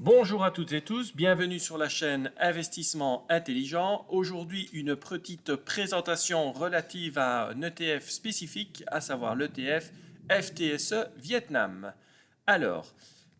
Bonjour à toutes et tous, bienvenue sur la chaîne Investissement Intelligent. Aujourd'hui, une petite présentation relative à un ETF spécifique, à savoir l'ETF FTSE Vietnam. Alors,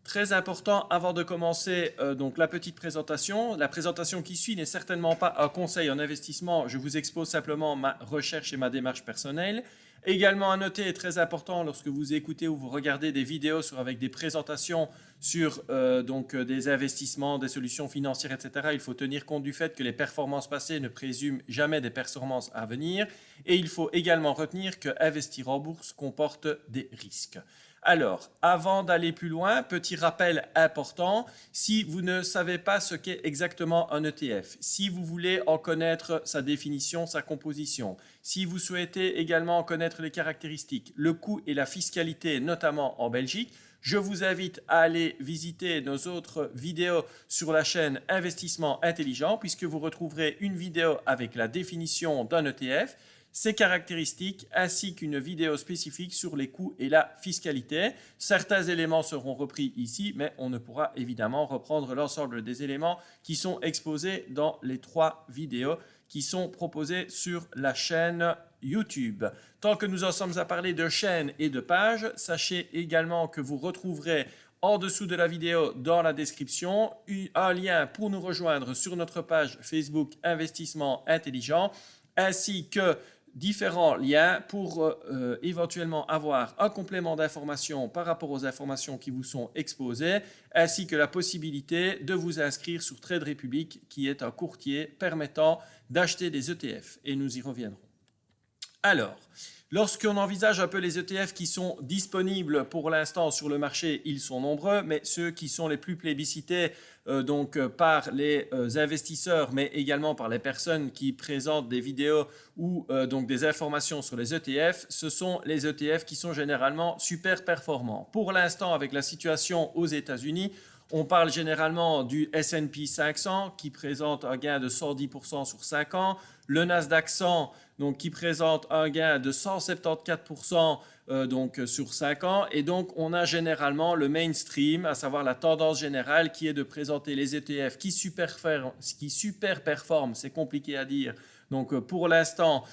très important avant de commencer donc la petite présentation. La présentation qui suit n'est certainement pas un conseil en investissement. Je vous expose simplement ma recherche et ma démarche personnelle. Également à noter, très important, lorsque vous écoutez ou vous regardez des vidéos avec des présentations sur des investissements, des solutions financières, etc., il faut tenir compte du fait que les performances passées ne présument jamais des performances à venir. Et il faut également retenir que investir en bourse comporte des risques. Alors, avant d'aller plus loin, petit rappel important, si vous ne savez pas ce qu'est exactement un ETF, si vous voulez en connaître sa définition, sa composition, si vous souhaitez également en connaître les caractéristiques, le coût et la fiscalité, notamment en Belgique, je vous invite à aller visiter nos autres vidéos sur la chaîne Investissement Intelligent, puisque vous retrouverez une vidéo avec la définition d'un ETF, ses caractéristiques, ainsi qu'une vidéo spécifique sur les coûts et la fiscalité. Certains éléments seront repris ici, mais on ne pourra évidemment reprendre l'ensemble des éléments qui sont exposés dans les 3 vidéos qui sont proposées sur la chaîne YouTube. Tant que nous en sommes à parler de chaînes et de pages, sachez également que vous retrouverez en dessous de la vidéo, dans la description, un lien pour nous rejoindre sur notre page Facebook Investissement Intelligent, ainsi que différents liens pour éventuellement avoir un complément d'information par rapport aux informations qui vous sont exposées, ainsi que la possibilité de vous inscrire sur Trade Republic, qui est un courtier permettant d'acheter des ETF, et nous y reviendrons. Alors, lorsqu'on envisage un peu les ETF qui sont disponibles pour l'instant sur le marché, ils sont nombreux, mais ceux qui sont les plus plébiscités par les investisseurs, mais également par les personnes qui présentent des vidéos ou des informations sur les ETF, ce sont les ETF qui sont généralement super performants. Pour l'instant, avec la situation aux États-Unis, on parle généralement du S&P 500 qui présente un gain de 110% sur 5 ans, le Nasdaq 100 qui présente un gain de 174% sur 5 ans. Et donc, on a généralement le mainstream, à savoir la tendance générale qui est de présenter les ETF qui super performent, c'est compliqué à dire, pour l'instant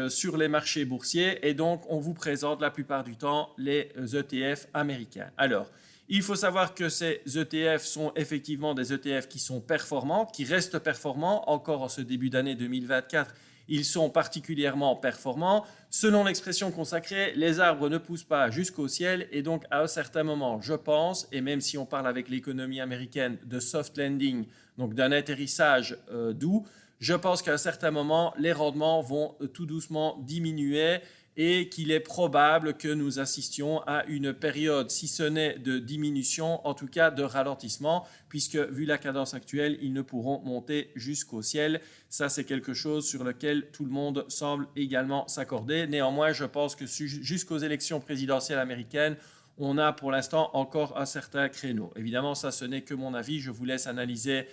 sur les marchés boursiers. Et donc, on vous présente la plupart du temps les ETF américains. Alors, il faut savoir que ces ETF sont effectivement des ETF qui sont performants, qui restent performants encore en ce début d'année 2024. Ils sont particulièrement performants. Selon l'expression consacrée, les arbres ne poussent pas jusqu'au ciel et donc à un certain moment, je pense, et même si on parle avec l'économie américaine de soft landing, donc d'un atterrissage doux, je pense qu'à un certain moment, les rendements vont tout doucement diminuer et qu'il est probable que nous assistions à une période, si ce n'est de diminution, en tout cas de ralentissement, puisque vu la cadence actuelle, ils ne pourront monter jusqu'au ciel. Ça, c'est quelque chose sur lequel tout le monde semble également s'accorder. Néanmoins, je pense que jusqu'aux élections présidentielles américaines, on a pour l'instant encore un certain créneau. Évidemment, ça, ce n'est que mon avis. Je vous laisse analyser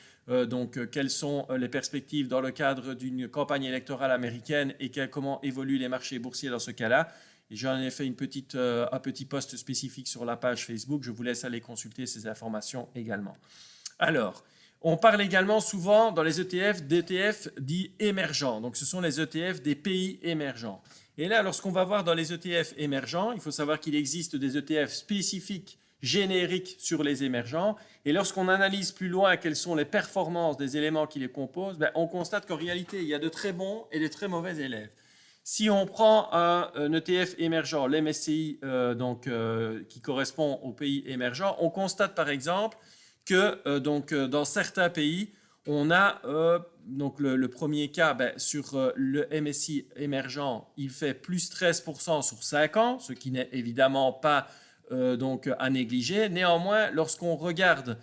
quelles sont les perspectives dans le cadre d'une campagne électorale américaine et comment évoluent les marchés boursiers dans ce cas-là. J'en ai fait un petit post spécifique sur la page Facebook. Je vous laisse aller consulter ces informations également. Alors, on parle également souvent dans les ETF d'ETF dits émergents. Donc, ce sont les ETF des pays émergents. Et là, lorsqu'on va voir dans les ETF émergents, il faut savoir qu'il existe des ETF spécifiques génériques sur les émergents. Et lorsqu'on analyse plus loin quelles sont les performances des éléments qui les composent, on constate qu'en réalité, il y a de très bons et de très mauvais élèves. Si on prend un ETF émergent, l'MSCI, qui correspond aux pays émergents, on constate par exemple que dans certains pays, on a le premier cas sur le MSCI émergent, il fait plus 13% sur 5 ans, ce qui n'est évidemment pas à négliger. Néanmoins, lorsqu'on regarde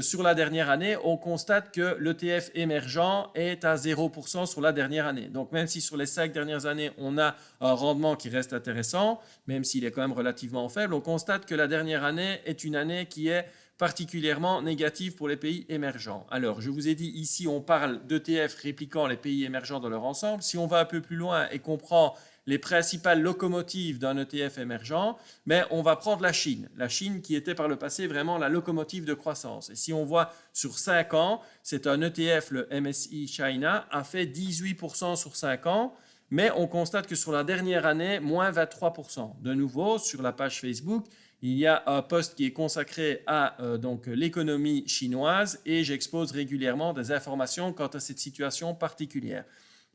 sur la dernière année, on constate que l'ETF émergent est à 0% sur la dernière année. Donc même si sur les 5 dernières années, on a un rendement qui reste intéressant, même s'il est quand même relativement faible, on constate que la dernière année est une année qui est particulièrement négative pour les pays émergents. Alors, je vous ai dit ici, on parle d'ETF répliquant les pays émergents dans leur ensemble. Si on va un peu plus loin et qu'on prend les principales locomotives d'un ETF émergent, mais on va prendre la Chine. La Chine qui était par le passé vraiment la locomotive de croissance. Et si on voit sur 5 ans, c'est un ETF, le MSCI China, a fait 18% sur 5 ans, mais on constate que sur la dernière année, moins 23%. De nouveau, sur la page Facebook, il y a un post qui est consacré à donc l'économie chinoise et j'expose régulièrement des informations quant à cette situation particulière.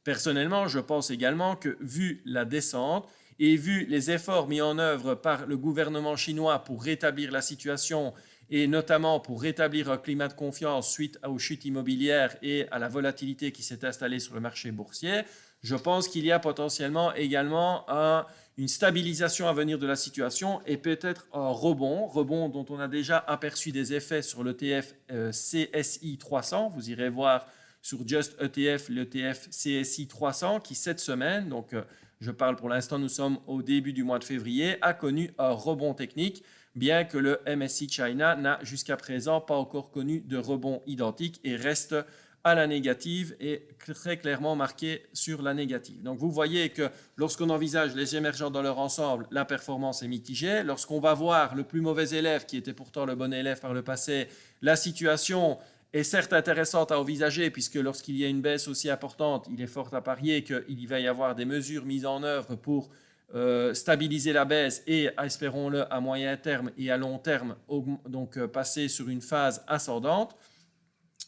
Personnellement, je pense également que vu la descente et vu les efforts mis en œuvre par le gouvernement chinois pour rétablir la situation et notamment pour rétablir un climat de confiance suite aux chutes immobilières et à la volatilité qui s'est installée sur le marché boursier, je pense qu'il y a potentiellement également une stabilisation à venir de la situation et peut-être un rebond dont on a déjà aperçu des effets sur l'ETF CSI 300. Vous irez voir sur Just ETF l'ETF CSI 300 qui cette semaine, donc je parle pour l'instant, nous sommes au début du mois de février, a connu un rebond technique, bien que le MSCI China n'a jusqu'à présent pas encore connu de rebond identique et reste à la négative et très clairement marqué sur la négative. Donc vous voyez que lorsqu'on envisage les émergents dans leur ensemble, la performance est mitigée. Lorsqu'on va voir le plus mauvais élève, qui était pourtant le bon élève par le passé, la situation est certes intéressante à envisager puisque lorsqu'il y a une baisse aussi importante, il est fort à parier qu'il va y avoir des mesures mises en œuvre pour stabiliser la baisse et, espérons-le, à moyen terme et à long terme, donc passer sur une phase ascendante.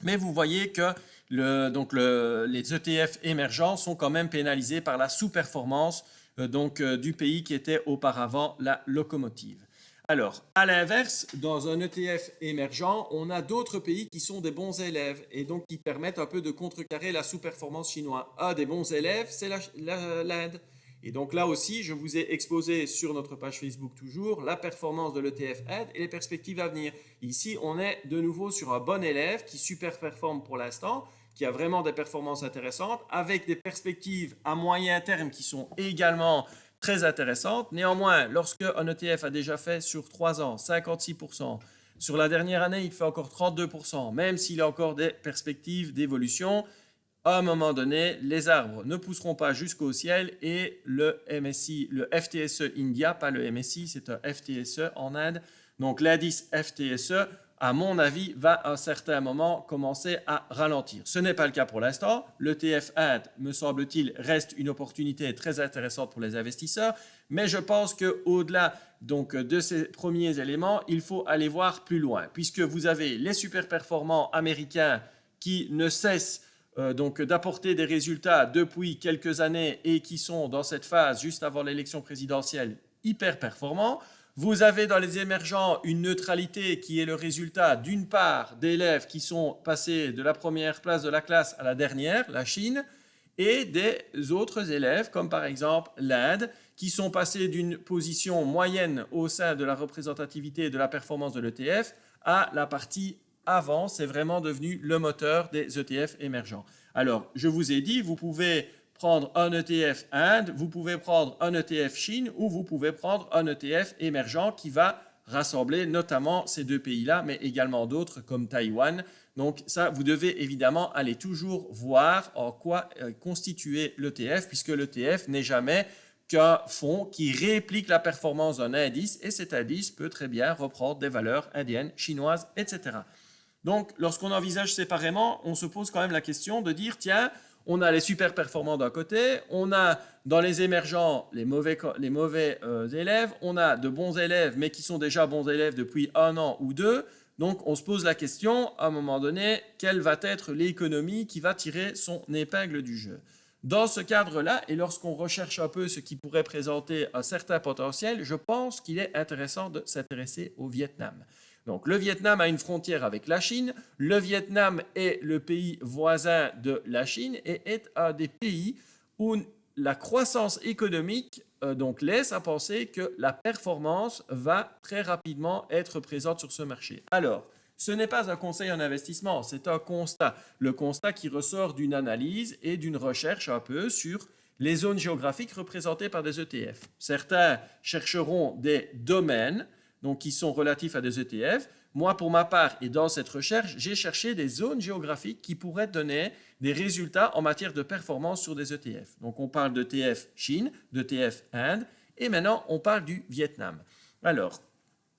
Mais vous voyez que les ETF émergents sont quand même pénalisés par la sous-performance du pays qui était auparavant la locomotive. Alors, à l'inverse, dans un ETF émergent, on a d'autres pays qui sont des bons élèves et donc qui permettent un peu de contrecarrer la sous-performance chinoise. Un des bons élèves, c'est l'Inde. Et donc là aussi, je vous ai exposé sur notre page Facebook toujours la performance de l'ETF Inde et les perspectives à venir. Ici, on est de nouveau sur un bon élève qui super performe pour l'instant, qui a vraiment des performances intéressantes, avec des perspectives à moyen terme qui sont également très intéressantes. Néanmoins, lorsque un ETF a déjà fait sur 3 ans 56%, sur la dernière année, il fait encore 32%, même s'il a encore des perspectives d'évolution, à un moment donné, les arbres ne pousseront pas jusqu'au ciel et le MSCI, le FTSE India, pas le MSCI, c'est un FTSE en Inde. Donc l'indice FTSE, à mon avis, va à un certain moment commencer à ralentir. Ce n'est pas le cas pour l'instant. L'ETF Inde, me semble-t-il, reste une opportunité très intéressante pour les investisseurs. Mais je pense qu'au-delà de ces premiers éléments, il faut aller voir plus loin, puisque vous avez les super performants américains qui ne cessent d'apporter des résultats depuis quelques années et qui sont dans cette phase juste avant l'élection présidentielle hyper performants. Vous avez dans les émergents une neutralité qui est le résultat d'une part d'élèves qui sont passés de la première place de la classe à la dernière, la Chine, et des autres élèves comme par exemple l'Inde qui sont passés d'une position moyenne au sein de la représentativité et de la performance de l'ETF à la partie avant, c'est vraiment devenu le moteur des ETF émergents. Alors, je vous ai dit, vous pouvez prendre un ETF Inde, vous pouvez prendre un ETF Chine ou vous pouvez prendre un ETF émergent qui va rassembler notamment ces deux pays-là, mais également d'autres comme Taïwan. Donc ça, vous devez évidemment aller toujours voir en quoi constituer l'ETF, puisque l'ETF n'est jamais qu'un fonds qui réplique la performance d'un indice et cet indice peut très bien reprendre des valeurs indiennes, chinoises, etc. Donc, lorsqu'on envisage séparément, on se pose quand même la question de dire, tiens, on a les super performants d'un côté, on a dans les émergents les mauvais élèves, on a de bons élèves, mais qui sont déjà bons élèves depuis 1 an ou 2. Donc, on se pose la question, à un moment donné, quelle va être l'économie qui va tirer son épingle du jeu? Dans ce cadre-là, et lorsqu'on recherche un peu ce qui pourrait présenter un certain potentiel, je pense qu'il est intéressant de s'intéresser au Vietnam. Donc, le Vietnam a une frontière avec la Chine. Le Vietnam est le pays voisin de la Chine et est un des pays où la croissance économique laisse à penser que la performance va très rapidement être présente sur ce marché. Alors, ce n'est pas un conseil en investissement, c'est un constat. Le constat qui ressort d'une analyse et d'une recherche un peu sur les zones géographiques représentées par des ETF. Certains chercheront des domaines qui sont relatifs à des ETF. Moi, pour ma part, et dans cette recherche, j'ai cherché des zones géographiques qui pourraient donner des résultats en matière de performance sur des ETF. Donc, on parle d'ETF Chine, d'ETF Inde, et maintenant, on parle du Vietnam. Alors,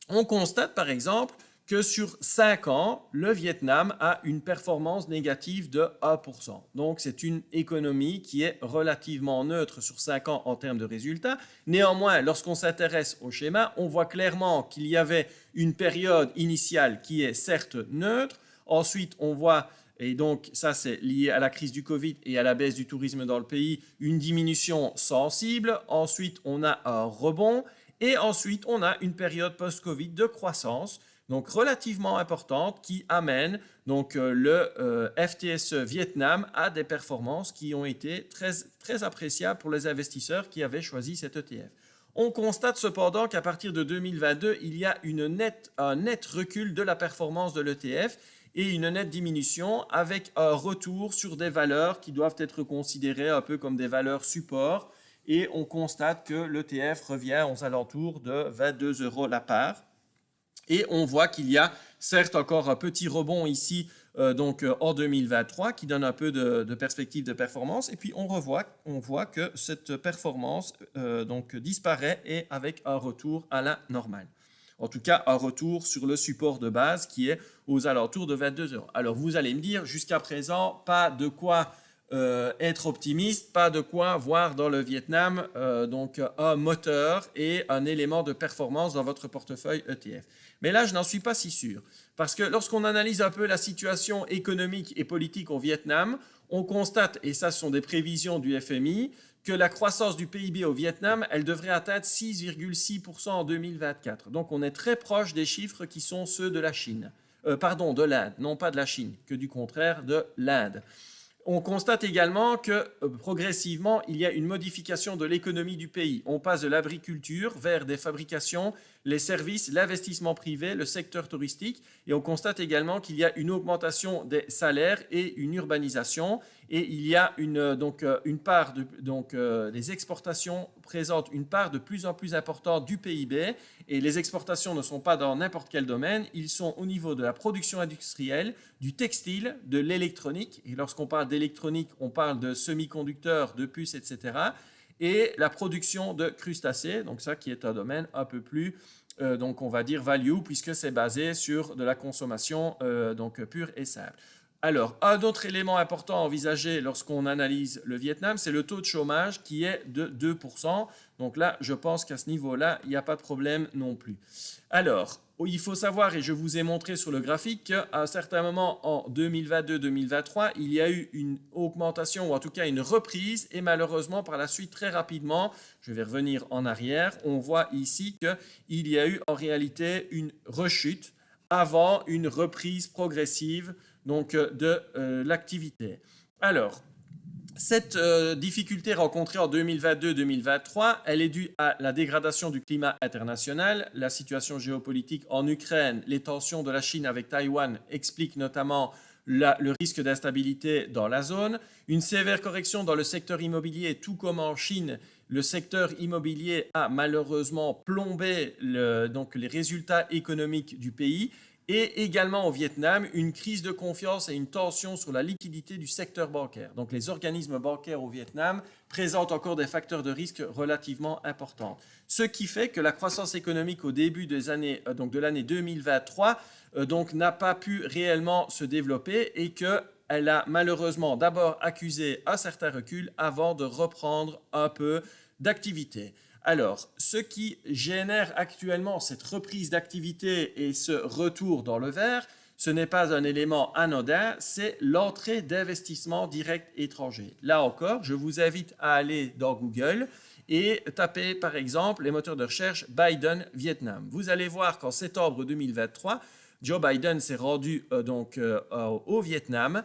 on constate par exemple que sur 5 ans, le Vietnam a une performance négative de 1%. Donc, c'est une économie qui est relativement neutre sur 5 ans en termes de résultats. Néanmoins, lorsqu'on s'intéresse au schéma, on voit clairement qu'il y avait une période initiale qui est certes neutre. Ensuite, on voit, et donc ça c'est lié à la crise du Covid et à la baisse du tourisme dans le pays, une diminution sensible. Ensuite, on a un rebond. Et ensuite, on a une période post-Covid de croissance, donc relativement importante, qui amène donc, le FTSE Vietnam à des performances qui ont été très appréciables pour les investisseurs qui avaient choisi cet ETF. On constate cependant qu'à partir de 2022, il y a un net recul de la performance de l'ETF et une nette diminution avec un retour sur des valeurs qui doivent être considérées un peu comme des valeurs support. Et on constate que l'ETF revient aux alentours de 22 € la part. Et on voit qu'il y a certes encore un petit rebond ici en 2023 qui donne un peu de perspective de performance. Et puis on voit que cette performance disparaît et avec un retour à la normale. En tout cas, un retour sur le support de base qui est aux alentours de 22 €. Alors vous allez me dire, jusqu'à présent, pas de quoi être optimiste, pas de quoi voir dans le Vietnam un moteur et un élément de performance dans votre portefeuille ETF. Mais là, je n'en suis pas si sûr. Parce que lorsqu'on analyse un peu la situation économique et politique au Vietnam, on constate, et ça ce sont des prévisions du FMI, que la croissance du PIB au Vietnam, elle devrait atteindre 6,6% en 2024. Donc on est très proche des chiffres qui sont ceux de la Chine. De l'Inde, non pas de la Chine, que du contraire de l'Inde. On constate également que progressivement, il y a une modification de l'économie du pays. On passe de l'agriculture vers des fabrications, les services, l'investissement privé, le secteur touristique. Et on constate également qu'il y a une augmentation des salaires et une urbanisation. Et il y a les exportations présentent une part de plus en plus importante du PIB. Et les exportations ne sont pas dans n'importe quel domaine. Ils sont au niveau de la production industrielle, du textile, de l'électronique. Et lorsqu'on parle d'électronique, on parle de semi-conducteurs, de puces, etc. Et la production de crustacés. Donc ça qui est un domaine un peu plus, on va dire value, puisque c'est basé sur de la consommation pure et simple. Alors, un autre élément important à envisager lorsqu'on analyse le Vietnam, c'est le taux de chômage qui est de 2%. Donc là, je pense qu'à ce niveau-là, il n'y a pas de problème non plus. Alors, il faut savoir, et je vous ai montré sur le graphique, qu'à un certain moment en 2022-2023, il y a eu une augmentation, ou en tout cas une reprise, et malheureusement, par la suite, très rapidement, je vais revenir en arrière, on voit ici qu'il y a eu en réalité une rechute avant une reprise progressive de l'activité. Alors, cette difficulté rencontrée en 2022-2023, elle est due à la dégradation du climat international, la situation géopolitique en Ukraine, les tensions de la Chine avec Taïwan expliquent notamment le risque d'instabilité dans la zone, une sévère correction dans le secteur immobilier, tout comme en Chine, le secteur immobilier a malheureusement plombé les résultats économiques du pays. Et également au Vietnam, une crise de confiance et une tension sur la liquidité du secteur bancaire. Donc les organismes bancaires au Vietnam présentent encore des facteurs de risque relativement importants. Ce qui fait que la croissance économique au début de l'année 2023 n'a pas pu réellement se développer et qu'elle a malheureusement d'abord accusé un certain recul avant de reprendre un peu d'activité. Alors, ce qui génère actuellement cette reprise d'activité et ce retour dans le vert, ce n'est pas un élément anodin, c'est l'entrée d'investissements directs étrangers. Là encore, je vous invite à aller dans Google et taper par exemple les moteurs de recherche Biden Vietnam. Vous allez voir qu'en septembre 2023, Joe Biden s'est rendu au Vietnam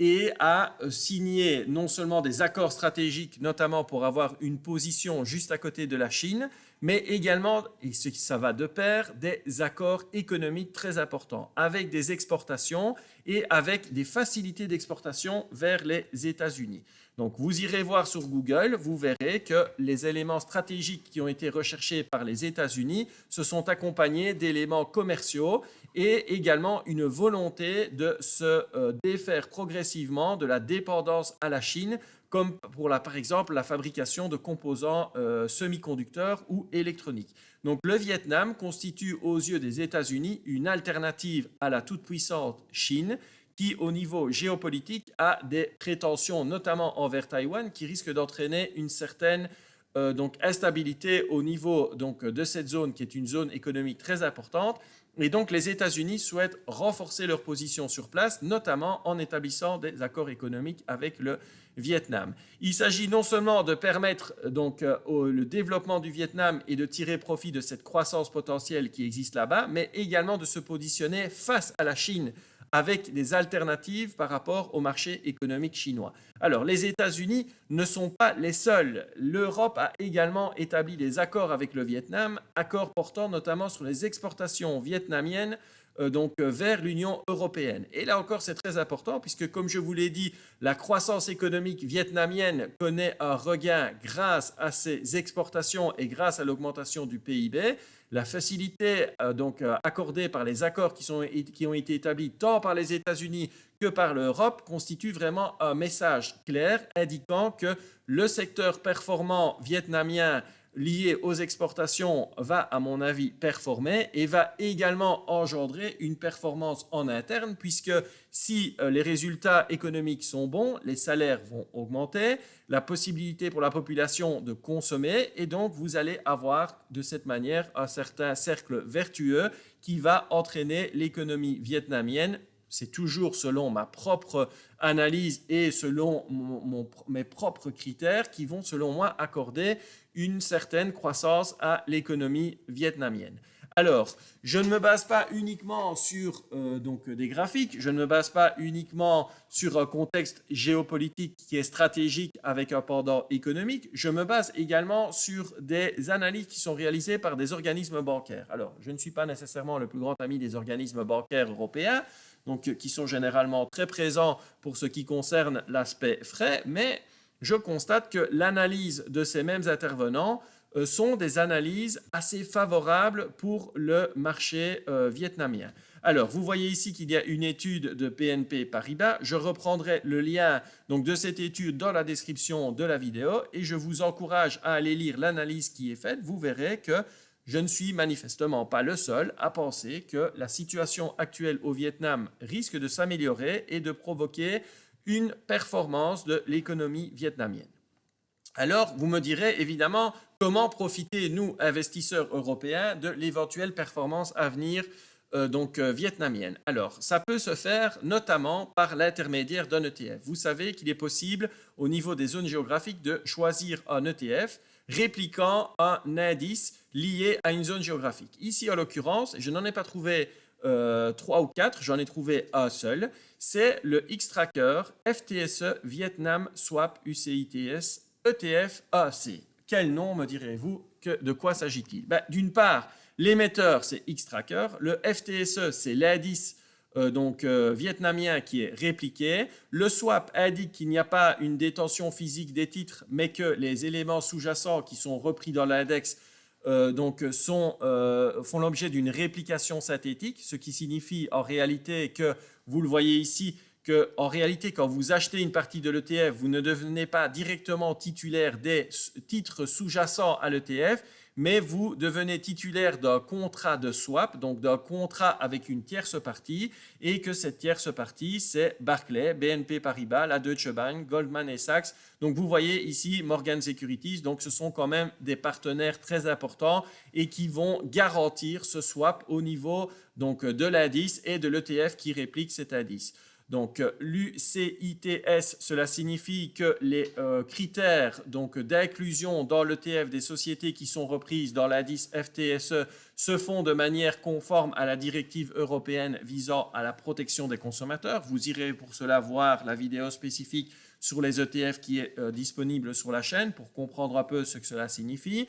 et a signé non seulement des accords stratégiques, notamment pour avoir une position juste à côté de la Chine, mais également, et ça va de pair, des accords économiques très importants avec des exportations et avec des facilités d'exportation vers les États-Unis. Donc, vous irez voir sur Google, vous verrez que les éléments stratégiques qui ont été recherchés par les États-Unis se sont accompagnés d'éléments commerciaux et également une volonté de se défaire progressivement de la dépendance à la Chine, comme pour par exemple la fabrication de composants semi-conducteurs ou électroniques. Donc le Vietnam constitue aux yeux des États-Unis une alternative à la toute-puissante Chine qui, au niveau géopolitique, a des prétentions, notamment envers Taïwan, qui risquent d'entraîner une certaine instabilité au niveau de cette zone, qui est une zone économique très importante. Et donc, les États-Unis souhaitent renforcer leur position sur place, notamment en établissant des accords économiques avec le Vietnam. Il s'agit non seulement de permettre le développement du Vietnam et de tirer profit de cette croissance potentielle qui existe là-bas, mais également de se positionner face à la Chine avec des alternatives par rapport au marché économique chinois. Alors, les États-Unis ne sont pas les seuls. L'Europe a également établi des accords avec le Vietnam, accords portant notamment sur les exportations vietnamiennes vers l'Union européenne. Et là encore, c'est très important puisque, comme je vous l'ai dit, la croissance économique vietnamienne connaît un regain grâce à ses exportations et grâce à l'augmentation du PIB. La facilité accordée par les accords qui ont été établis tant par les États-Unis que par l'Europe constitue vraiment un message clair indiquant que le secteur performant vietnamien lié aux exportations va, à mon avis, performer et va également engendrer une performance en interne puisque si les résultats économiques sont bons, les salaires vont augmenter, la possibilité pour la population de consommer et donc vous allez avoir de cette manière un certain cercle vertueux qui va entraîner l'économie vietnamienne. C'est toujours selon ma propre analyse et selon mes propres critères qui vont, selon moi, accorder une certaine croissance à l'économie vietnamienne. Alors, je ne me base pas uniquement sur des graphiques, je ne me base pas uniquement sur un contexte géopolitique qui est stratégique avec un pendant économique, je me base également sur des analyses qui sont réalisées par des organismes bancaires. Alors, je ne suis pas nécessairement le plus grand ami des organismes bancaires européens, qui sont généralement très présents pour ce qui concerne l'aspect frais, mais je constate que l'analyse de ces mêmes intervenants sont des analyses assez favorables pour le marché vietnamien. Alors, vous voyez ici qu'il y a une étude de BNP Paribas. Je reprendrai le lien de cette étude dans la description de la vidéo et je vous encourage à aller lire l'analyse qui est faite. Vous verrez que je ne suis manifestement pas le seul à penser que la situation actuelle au Vietnam risque de s'améliorer et de provoquer une performance de l'économie vietnamienne. Alors, vous me direz évidemment comment profiter, nous, investisseurs européens, de l'éventuelle performance à venir vietnamienne. Alors, ça peut se faire notamment par l'intermédiaire d'un ETF. Vous savez qu'il est possible, au niveau des zones géographiques, de choisir un ETF répliquant un indice lié à une zone géographique. Ici, en l'occurrence, je n'en ai pas trouvé 3 ou 4, j'en ai trouvé un seul. C'est le Xtracker FTSE Vietnam Swap UCITS ETF AC. Quel nom me direz-vous? De quoi s'agit-il? D'une part, l'émetteur, c'est Xtracker. Le FTSE, c'est l'indice vietnamien qui est répliqué. Le swap indique qu'il n'y a pas une détention physique des titres, mais que les éléments sous-jacents qui sont repris dans l'index font l'objet d'une réplication synthétique, ce qui signifie en réalité que, vous le voyez ici, qu'en réalité, quand vous achetez une partie de l'ETF, vous ne devenez pas directement titulaire des titres sous-jacents à l'ETF, mais vous devenez titulaire d'un contrat de swap, donc d'un contrat avec une tierce partie, et que cette tierce partie, c'est Barclays, BNP Paribas, la Deutsche Bank, Goldman Sachs. Donc vous voyez ici Morgan Securities, donc ce sont quand même des partenaires très importants et qui vont garantir ce swap au niveau de l'indice et de l'ETF qui réplique cet indice. Donc, l'UCITS, cela signifie que les critères d'inclusion dans l'ETF des sociétés qui sont reprises dans l'indice FTSE se font de manière conforme à la directive européenne visant à la protection des consommateurs. Vous irez pour cela voir la vidéo spécifique sur les ETF qui est disponible sur la chaîne pour comprendre un peu ce que cela signifie.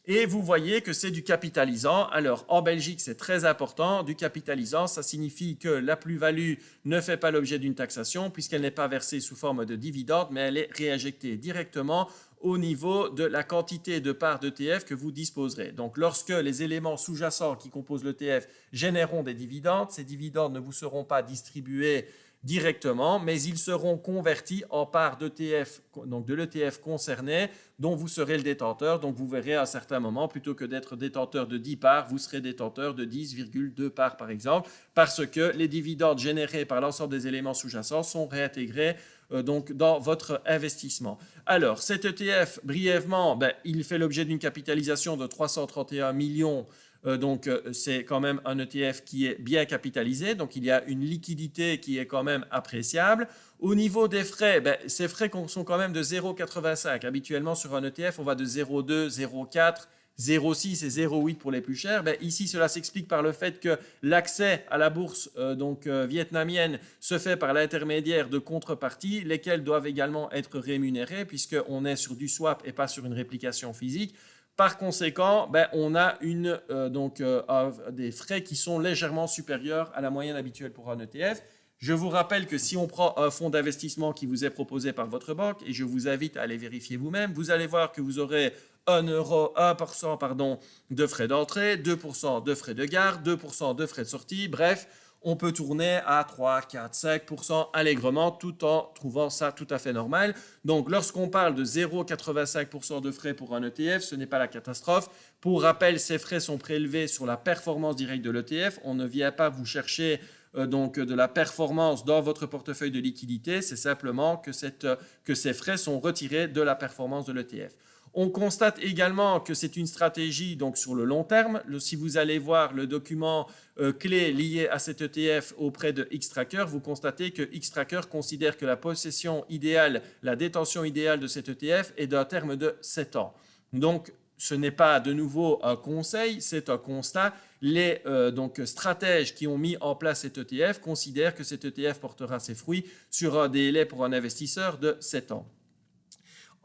Et vous voyez que c'est du capitalisant. Alors, en Belgique, c'est très important. Du capitalisant, ça signifie que la plus-value ne fait pas l'objet d'une taxation puisqu'elle n'est pas versée sous forme de dividende, mais elle est réinjectée directement au niveau de la quantité de parts d'ETF que vous disposerez. Donc, lorsque les éléments sous-jacents qui composent l'ETF généreront des dividendes, ces dividendes ne vous seront pas distribués directement, mais ils seront convertis en parts d'ETF, donc de l'ETF concerné, dont vous serez le détenteur. Donc vous verrez à un certain moment, plutôt que d'être détenteur de 10 parts, vous serez détenteur de 10,2 parts par exemple, parce que les dividendes générés par l'ensemble des éléments sous-jacents sont réintégrés donc dans votre investissement. Alors cet ETF, brièvement, il fait l'objet d'une capitalisation de 331 millions. Donc, c'est quand même un ETF qui est bien capitalisé. Donc, il y a une liquidité qui est quand même appréciable. Au niveau des frais, ces frais sont quand même de 0,85. Habituellement, sur un ETF, on va de 0,2, 0,4, 0,6 et 0,8 pour les plus chers. Ici, cela s'explique par le fait que l'accès à la bourse vietnamienne se fait par l'intermédiaire de contreparties, lesquelles doivent également être rémunérées puisqu'on est sur du swap et pas sur une réplication physique. Par conséquent, on a des frais qui sont légèrement supérieurs à la moyenne habituelle pour un ETF. Je vous rappelle que si on prend un fonds d'investissement qui vous est proposé par votre banque, et je vous invite à aller vérifier vous-même, vous allez voir que vous aurez 1% de frais d'entrée, 2% de frais de garde, 2% de frais de sortie, bref, on peut tourner à 3, 4, 5% allègrement tout en trouvant ça tout à fait normal. Donc, lorsqu'on parle de 0,85% de frais pour un ETF, ce n'est pas la catastrophe. Pour rappel, ces frais sont prélevés sur la performance directe de l'ETF. On ne vient pas vous chercher de la performance dans votre portefeuille de liquidité. C'est simplement que ces frais sont retirés de la performance de l'ETF. On constate également que c'est une stratégie donc sur le long terme. Si vous allez voir le document clé lié à cet ETF auprès de Xtrackers, vous constatez que Xtrackers considère que la possession idéale, la détention idéale de cet ETF est d'un terme de 7 ans. Donc, ce n'est pas de nouveau un conseil, c'est un constat. Les stratèges qui ont mis en place cet ETF considèrent que cet ETF portera ses fruits sur un délai pour un investisseur de 7 ans.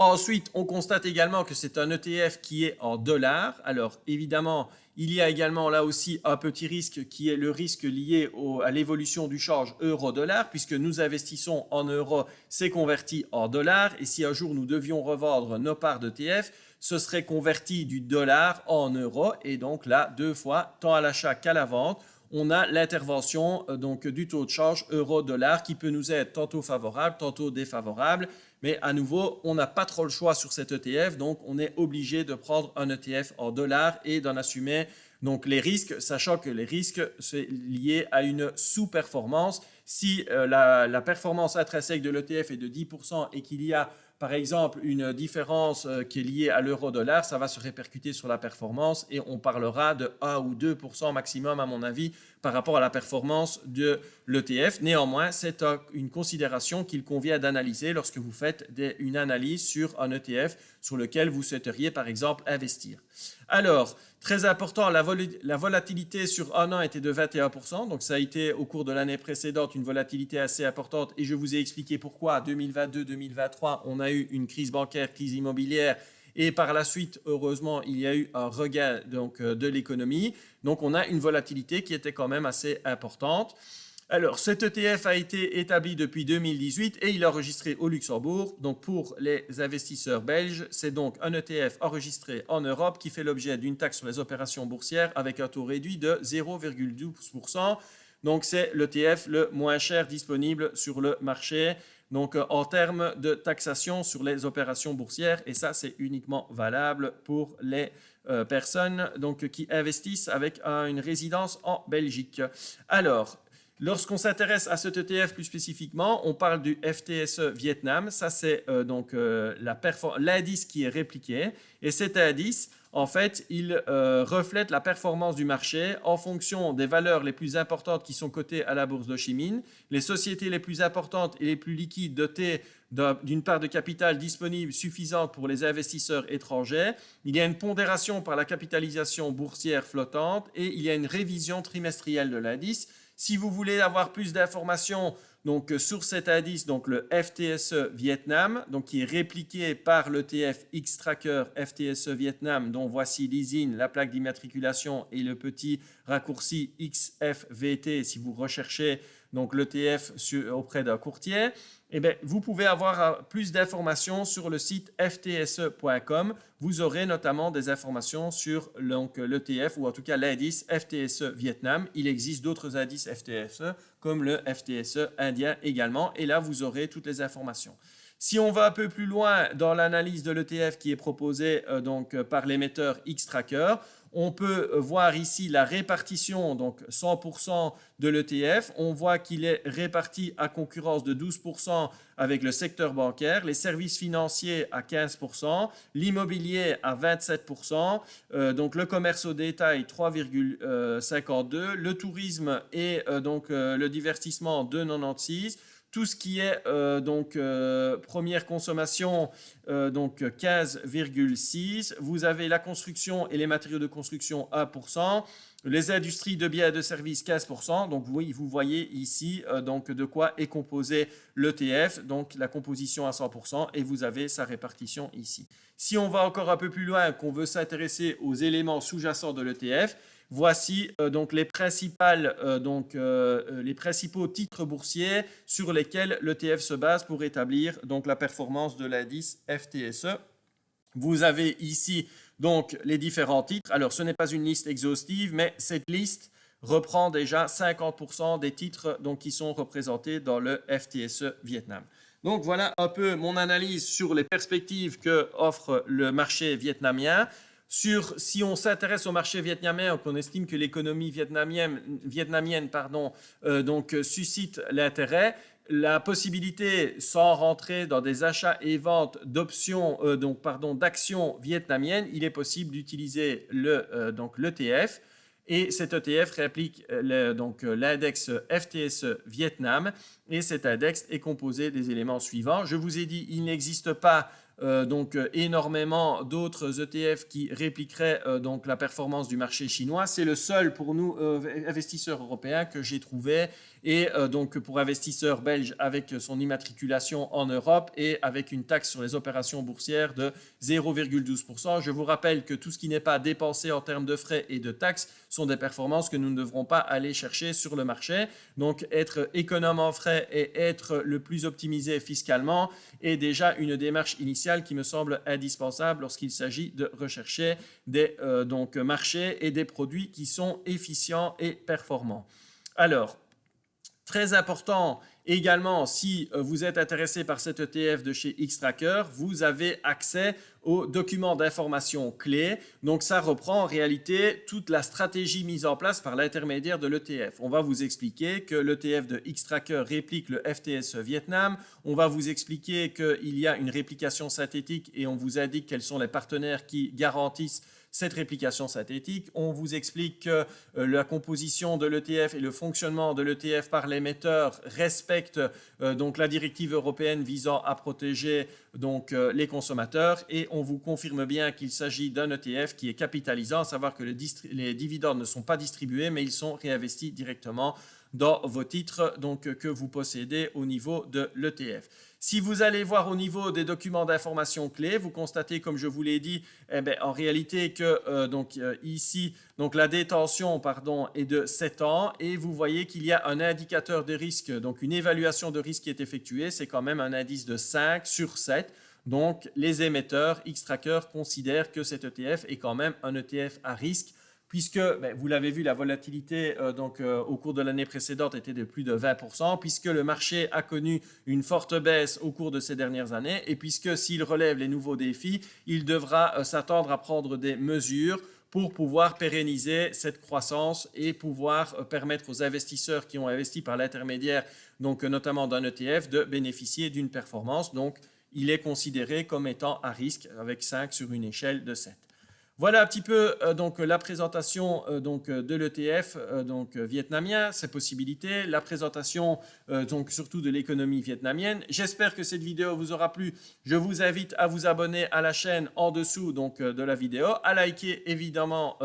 Ensuite, on constate également que c'est un ETF qui est en dollars. Alors, évidemment, il y a également là aussi un petit risque qui est le risque lié à l'évolution du change euro-dollar, puisque nous investissons en euros, c'est converti en dollars. Et si un jour nous devions revendre nos parts d'ETF, ce serait converti du dollar en euros. Et donc là, deux fois, tant à l'achat qu'à la vente, on a l'intervention du taux de change euro-dollar qui peut nous être tantôt favorable, tantôt défavorable. Mais à nouveau, on n'a pas trop le choix sur cet ETF, donc on est obligé de prendre un ETF en dollars et d'en assumer donc les risques, sachant que les risques, c'est lié à une sous-performance. Si la performance intrinsèque de l'ETF est de 10% et qu'il y a par exemple une différence qui est liée à l'euro-dollar, ça va se répercuter sur la performance et on parlera de 1 ou 2% maximum à mon avis par rapport à la performance de l'ETF. Néanmoins, c'est une considération qu'il convient d'analyser lorsque vous faites une analyse sur un ETF sur lequel vous souhaiteriez par exemple investir. Alors, très important, la volatilité sur un an était de 21%, donc ça a été au cours de l'année précédente une volatilité assez importante et je vous ai expliqué pourquoi 2022-2023 on a eu une crise bancaire, crise immobilière et par la suite, heureusement, il y a eu un regain de l'économie. Donc on a une volatilité qui était quand même assez importante. Alors, cet ETF a été établi depuis 2018 et il est enregistré au Luxembourg. Donc, pour les investisseurs belges, c'est donc un ETF enregistré en Europe qui fait l'objet d'une taxe sur les opérations boursières avec un taux réduit de 0,12%. Donc, c'est l'ETF le moins cher disponible sur le marché. Donc, en termes de taxation sur les opérations boursières, et ça, c'est uniquement valable pour les personnes qui investissent avec une résidence en Belgique. Alors, lorsqu'on s'intéresse à cet ETF plus spécifiquement, on parle du FTSE Vietnam. Ça, c'est l'indice qui est répliqué. Et cet indice, en fait, il reflète la performance du marché en fonction des valeurs les plus importantes qui sont cotées à la bourse d'Ho Chi Minh, les sociétés les plus importantes et les plus liquides dotées d'une part de capital disponible suffisante pour les investisseurs étrangers. Il y a une pondération par la capitalisation boursière flottante et il y a une révision trimestrielle de l'indice. Si vous voulez avoir plus d'informations donc, sur cet indice, donc le FTSE Vietnam, donc, qui est répliqué par l'ETF Xtrackers FTSE Vietnam, dont voici l'ISIN, la plaque d'immatriculation et le petit raccourci XFVT si vous recherchez donc l'ETF auprès d'un courtier. Eh bien, vous pouvez avoir plus d'informations sur le site ftse.com. Vous aurez notamment des informations sur l'ETF ou en tout cas l'indice FTSE Vietnam. Il existe d'autres indices FTSE comme le FTSE indien également. Et là, vous aurez toutes les informations. Si on va un peu plus loin dans l'analyse de l'ETF qui est proposée par l'émetteur Xtracker, on peut voir ici la répartition, donc 100% de l'ETF. On voit qu'il est réparti à concurrence de 12% avec le secteur bancaire, les services financiers à 15%, l'immobilier à 27%, donc le commerce au détail 3,52%, le tourisme et le divertissement 2,96%. Tout ce qui est première consommation, 15,6. Vous avez la construction et les matériaux de construction 1%. Les industries de biens et de services 15%. Donc oui, vous voyez ici de quoi est composé l'ETF, donc la composition à 100%, et vous avez sa répartition ici. Si on va encore un peu plus loin, qu'on veut s'intéresser aux éléments sous-jacents de l'ETF, voici les principaux titres boursiers sur lesquels l'ETF se base pour établir la performance de l'indice FTSE. Vous avez ici les différents titres. Alors, ce n'est pas une liste exhaustive, mais cette liste reprend déjà 50% des titres qui sont représentés dans le FTSE Vietnam. Donc, voilà un peu mon analyse sur les perspectives que offre le marché vietnamien. Si on s'intéresse au marché vietnamien, qu'on estime que l'économie vietnamienne suscite l'intérêt, la possibilité, sans rentrer dans des achats et ventes d'actions vietnamiennes, il est possible d'utiliser l'ETF. Et cet ETF réplique l'index FTSE Vietnam. Et cet index est composé des éléments suivants. Je vous ai dit, il n'existe pas énormément d'autres ETF qui répliqueraient la performance du marché chinois. C'est le seul pour nous investisseurs européens que j'ai trouvé et pour investisseurs belges avec son immatriculation en Europe et avec une taxe sur les opérations boursières de 0,12%. Je vous rappelle que tout ce qui n'est pas dépensé en termes de frais et de taxes sont des performances que nous ne devrons pas aller chercher sur le marché. Donc être économe en frais et être le plus optimisé fiscalement est déjà une démarche initiale qui me semble indispensable lorsqu'il s'agit de rechercher des marchés et des produits qui sont efficients et performants. Alors, très important également, si vous êtes intéressé par cet ETF de chez Xtracker, vous avez accès aux documents d'information clés. Donc, ça reprend en réalité toute la stratégie mise en place par l'intermédiaire de l'ETF. On va vous expliquer que l'ETF de Xtracker réplique le FTSE Vietnam. On va vous expliquer qu'il y a une réplication synthétique et on vous indique quels sont les partenaires qui garantissent cette réplication synthétique. On vous explique que la composition de l'ETF et le fonctionnement de l'ETF par l'émetteur respectent la directive européenne visant à protéger les consommateurs et on vous confirme bien qu'il s'agit d'un ETF qui est capitalisant, à savoir que les dividendes ne sont pas distribués mais ils sont réinvestis directement dans vos titres que vous possédez au niveau de l'ETF. Si vous allez voir au niveau des documents d'information clés, vous constatez, comme je vous l'ai dit, en réalité que ici, la détention est de 7 ans et vous voyez qu'il y a un indicateur de risque, donc une évaluation de risque qui est effectuée, c'est quand même un indice de 5 sur 7. Donc les émetteurs Xtracker considèrent que cet ETF est quand même un ETF à risque puisque, vous l'avez vu, la volatilité au cours de l'année précédente était de plus de 20%, puisque le marché a connu une forte baisse au cours de ces dernières années, et puisque s'il relève les nouveaux défis, il devra s'attendre à prendre des mesures pour pouvoir pérenniser cette croissance et pouvoir permettre aux investisseurs qui ont investi par l'intermédiaire, notamment d'un ETF, de bénéficier d'une performance. Donc, il est considéré comme étant à risque avec 5 sur une échelle de 7. Voilà un petit peu donc la présentation de l'ETF vietnamien, ses possibilités, la présentation donc surtout de l'économie vietnamienne. J'espère que cette vidéo vous aura plu. Je vous invite à vous abonner à la chaîne en dessous de la vidéo, à liker évidemment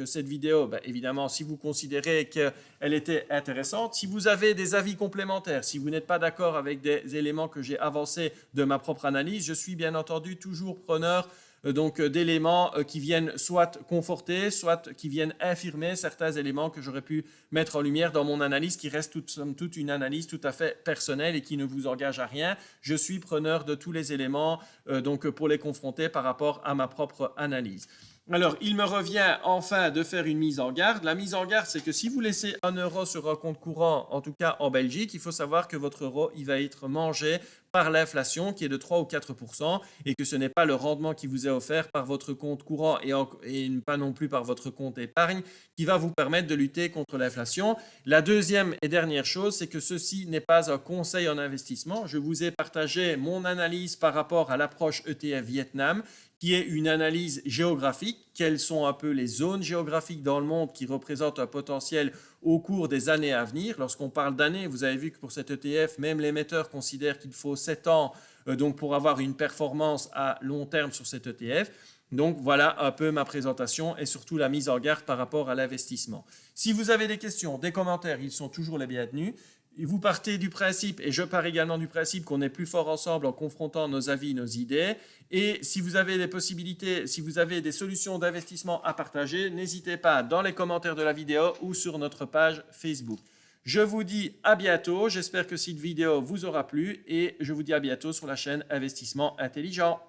cette vidéo, évidemment si vous considérez qu'elle était intéressante. Si vous avez des avis complémentaires, si vous n'êtes pas d'accord avec des éléments que j'ai avancés de ma propre analyse, je suis bien entendu toujours preneur d'éléments qui viennent soit conforter, soit qui viennent infirmer certains éléments que j'aurais pu mettre en lumière dans mon analyse, qui reste toute une analyse tout à fait personnelle et qui ne vous engage à rien. Je suis preneur de tous les éléments pour les confronter par rapport à ma propre analyse. Alors, il me revient enfin de faire une mise en garde. La mise en garde, c'est que si vous laissez 1 euro sur un compte courant, en tout cas en Belgique, il faut savoir que votre euro, il va être mangé par l'inflation qui est de 3 ou 4% et que ce n'est pas le rendement qui vous est offert par votre compte courant et pas non plus par votre compte épargne qui va vous permettre de lutter contre l'inflation. La deuxième et dernière chose, c'est que ceci n'est pas un conseil en investissement. Je vous ai partagé mon analyse par rapport à l'approche ETF Vietnam, qui est une analyse géographique. Quelles sont un peu les zones géographiques dans le monde qui représentent un potentiel au cours des années à venir. Lorsqu'on parle d'années, vous avez vu que pour cet ETF, même l'émetteur considère qu'il faut 7 ans pour avoir une performance à long terme sur cet ETF. Donc voilà un peu ma présentation et surtout la mise en garde par rapport à l'investissement. Si vous avez des questions, des commentaires, ils sont toujours les bienvenus. Vous partez du principe, et je pars également du principe qu'on est plus fort ensemble en confrontant nos avis, nos idées. Et si vous avez des possibilités, si vous avez des solutions d'investissement à partager, n'hésitez pas dans les commentaires de la vidéo ou sur notre page Facebook. Je vous dis à bientôt, j'espère que cette vidéo vous aura plu et je vous dis à bientôt sur la chaîne Investissement Intelligent.